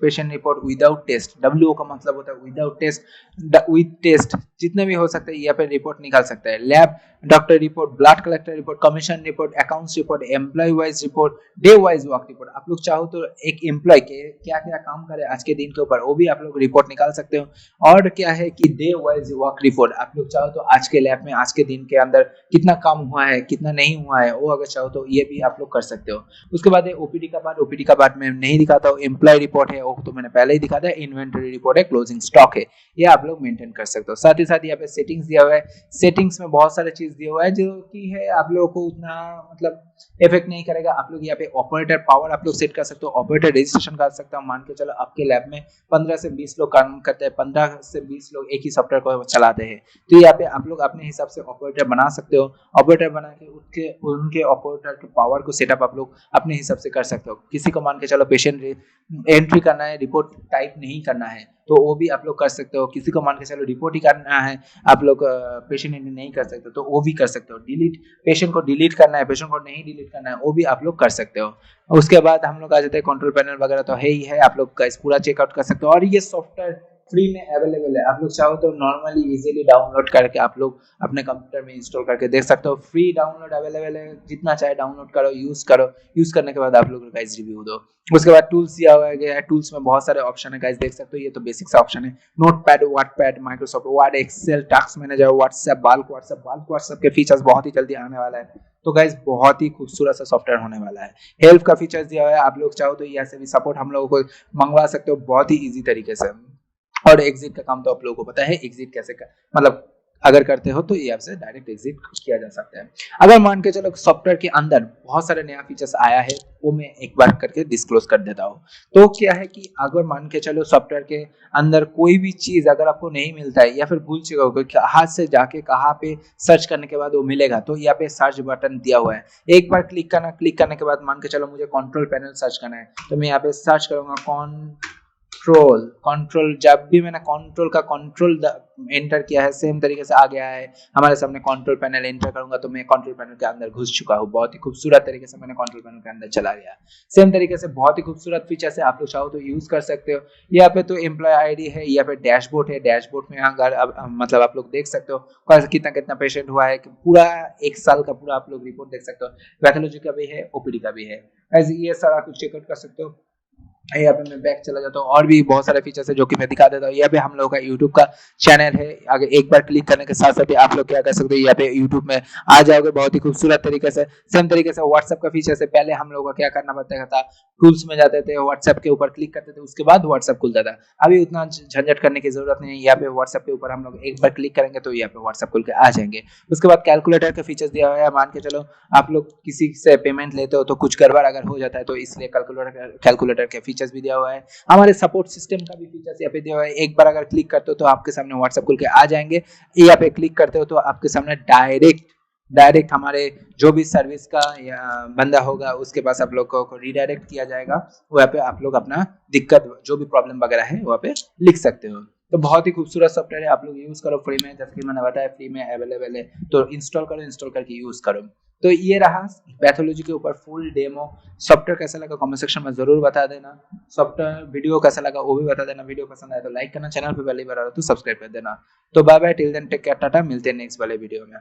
patient report without test, WO का मतलब होता है विदाउट टेस्ट, विद टेस्ट, जितने भी हो सकते हैं यहाँ पे रिपोर्ट निकाल सकते हैं। Lab doctor report, blood collector report, commission report, accounts report, employ wise report, day wise work report. आप लोग चाहो तो एक एम्प्लॉय के क्या क्या काम करे आज के दिन के ऊपर, वो भी आप लोग रिपोर्ट निकाल सकते हो। और क्या है कि डे वाइज वर्क रिपोर्ट, आप लोग चाहो तो आज के लैब में आज के दिन के अंदर कितना काम हुआ है, कितना नहीं हुआ है, वो अगर चाहो तो ये भी आप लोग कर सकते हो। उसके बाद है ओपीडी का पार्ट। ओपीडी का पार्ट मैं नहीं दिखाता हूँ। एम्प्लॉय रिपोर्ट है वो तो मैंने पहले ही दिखा था। इन्वेंटरी रिपोर्ट है, क्लोजिंग स्टॉक है, ये आप लोग मेंटेन कर सकते हो। साथ ही साथ यहाँ पे सेटिंग्स दिया हुआ है। सेटिंग्स में बहुत सारे चीज दिया हुआ है जो कि है आप लोगों को उतना मतलब इफेक्ट नहीं करेगा। आप लोग यहाँ पे ऑपरेटर पावर आप लोग सेट कर सकते हो, ऑपरेटर रजिस्ट्रेशन कर सकते हो। मान के चलो आपके लैब में 15 से 20 लोग काम करते हैं, 15 से 20 लोग एक ही सॉफ्टवेयर को चलाते हैं, तो यहाँ पे आप लोग अपने हिसाब से ऑपरेटर बना सकते हो। ऑपरेटर बना के उनके ऑपरेटर के पावर को सेटअप आप लोग अपने हिसाब से कर सकते हो। किसी को मान के चलो पेशेंट एंट्री करना है, रिपोर्ट टाइप नहीं करना है, तो वो भी आप लोग कर सकते हो। किसी को मान के चलो रिपोर्ट ही करना है, आप लोग पेशेंट एंट्री नहीं कर सकते तो वो भी कर सकते हो। डिलीट, पेशेंट को डिलीट करना है, पेशेंट को नहीं डिलीट करना है, वो भी आप लोग कर सकते हो। उसके बाद हम लोग आ जाते हैं कंट्रोल पैनल वगैरह, तो है ही है, आप लोग का पूरा चेकआउट कर सकते हो। और ये सॉफ्टवेयर फ्री में अवेलेबल है। आप लोग चाहो तो नॉर्मली इजीली डाउनलोड करके आप लोग अपने कंप्यूटर में इंस्टॉल करके देख सकते हो। फ्री डाउनलोड अवेलेबल है, जितना चाहे डाउनलोड करो, यूज करो। यूज करने के बाद आप लोग गाइस रिव्यू दो। उसके बाद टूल्स दिया हुआ है। टूल्स में बहुत सारे ऑप्शन है गाइस, देख सकते हो। ये तो बेसिक सा ऑप्शन है। Notepad, wordpad, Microsoft Word, Excel, task manager, WhatsApp, bulk WhatsApp के फीचर्स बहुत ही जल्दी आने वाला है। तो गाइस बहुत ही खूबसूरत सा सॉफ्टवेयर होने वाला है। हेल्प का फीचर्स दिया हुआ है, आप लोग चाहो तो यहाँ से भी सपोर्ट हम लोगों को मंगवा सकते हो बहुत ही इजी तरीके से। और एग्जिट का काम तो आप लोगों को पता है, एग्जिट कैसे कर, मतलब अगर करते हो तो ये आपसे डायरेक्ट एग्जिट किया जा सकता है। अगर मान के चलो सॉफ्टवेयर के अंदर बहुत सारे नया फीचर्स आया है, वो मैं एक बार करके डिस्क्लोज कर देता हूँ। तो क्या है कि अगर मान के चलो सॉफ्टवेयर के अंदर कोई भी चीज अगर आपको नहीं मिलता है या फिर भूल चुका हो, हाथ से जाके कहाँ पे सर्च करने के बाद वो मिलेगा, तो यहाँ पे सर्च बटन दिया हुआ है, एक बार क्लिक करना। क्लिक करने के बाद मान के चलो मुझे कंट्रोल पैनल सर्च करना है, तो मैं यहाँ पे सर्च करूंगा कंट्रोल। जब भी मैंने कंट्रोल का कंट्रोल एंटर किया है, सेम तरीके से आ गया है हमारे सामने। कंट्रोल पैनल एंटर करूंगा तो मैं कंट्रोल पैनल के अंदर घुस चुका हूँ। बहुत ही खूबसूरत तरीके से मैंने कंट्रोल पैनल के अंदर चला गया। सेम तरीके से बहुत ही खूबसूरत फीचर से आप लोग चाहो तो यूज कर सकते हो। यहाँ पे तो एम्प्लॉय आईडी है, यहाँ पे डैशबोर्ड है। डैशबोर्ड में अगर मतलब आप लोग देख सकते हो कितना कितना पेशेंट हुआ है, पूरा एक साल का पूरा आप लोग रिपोर्ट देख सकते हो। पैथोलॉजी का भी है, ओपीडी का भी है। ये सारा कुछ चेकआउट कर सकते हो। यहाँ पे मैं बैक चला जाता हूँ, और भी बहुत सारे फीचर्स है जो कि मैं दिखा देता हूँ। यहाँ पे हम लोगों का यूट्यूब का चैनल है, अगर एक बार क्लिक करने के साथ साथ आप लोग क्या कर सकते हो, यहाँ पे यूट्यूब में आ जाओगे बहुत ही खूबसूरत तरीके से। सेम तरीके से व्हाट्सएप का फीचर से पहले हम लोगों को क्या करना पड़ता था, टूल्स में जाते थे, व्हाट्सएप के ऊपर क्लिक करते थे, उसके बाद व्हाट्सएप खुलता था। अभी उतना झंझट करने की जरूरत नहीं है, यहाँ पे व्हाट्सएप के ऊपर हम लोग एक बार क्लिक करेंगे तो यहाँ पे व्हाट्सएप खुल के आ जाएंगे। उसके बाद कैलकुलेटर का फीचर्स दिया हुआ है, मान के चलो आप लोग किसी से पेमेंट लेते हो तो कुछ गड़बड़ अगर हो जाता है तो इसलिए कैलकुलेटर के फीचर्स भी दिया हुआ है। हमारे सपोर्ट सिस्टम का भी फीचर्स यहाँ पे दिया हुआ है, एक बार अगर क्लिक करते हो तो आपके सामने व्हाट्सएप खुल के आ जाएंगे। यहाँ पे क्लिक करते हो तो आपके सामने डायरेक्ट हमारे जो भी सर्विस का बंदा होगा उसके पास आप लोग को रिडायरेक्ट किया जाएगा। वहाँ पे आप लोग अपना दिक्कत जो भी प्रॉब्लम वगैरह है वहाँ पे लिख सकते हो। तो बहुत ही खूबसूरत सॉफ्टवेयर है, आप लोग यूज करो फ्री में, जैसे कि मैंने बताया फ्री में अवेलेबल है, तो इंस्टॉल करो, इंस्टॉल करके यूज करो। तो ये रहा पैथोलॉजी के ऊपर फुल डेमो। सॉफ्टवेयर कैसा लगा कमेंट सेक्शन में जरूर बता देना, सॉफ्टवेयर वीडियो कैसा लगा वो भी बता देना। वीडियो पसंद आए तो लाइक करना, चैनल पे पहली बार आ रहा तो सब्सक्राइब कर देना। तो bye bye, till then take care, tata, मिलते हैं नेक्स्ट वाले वीडियो में।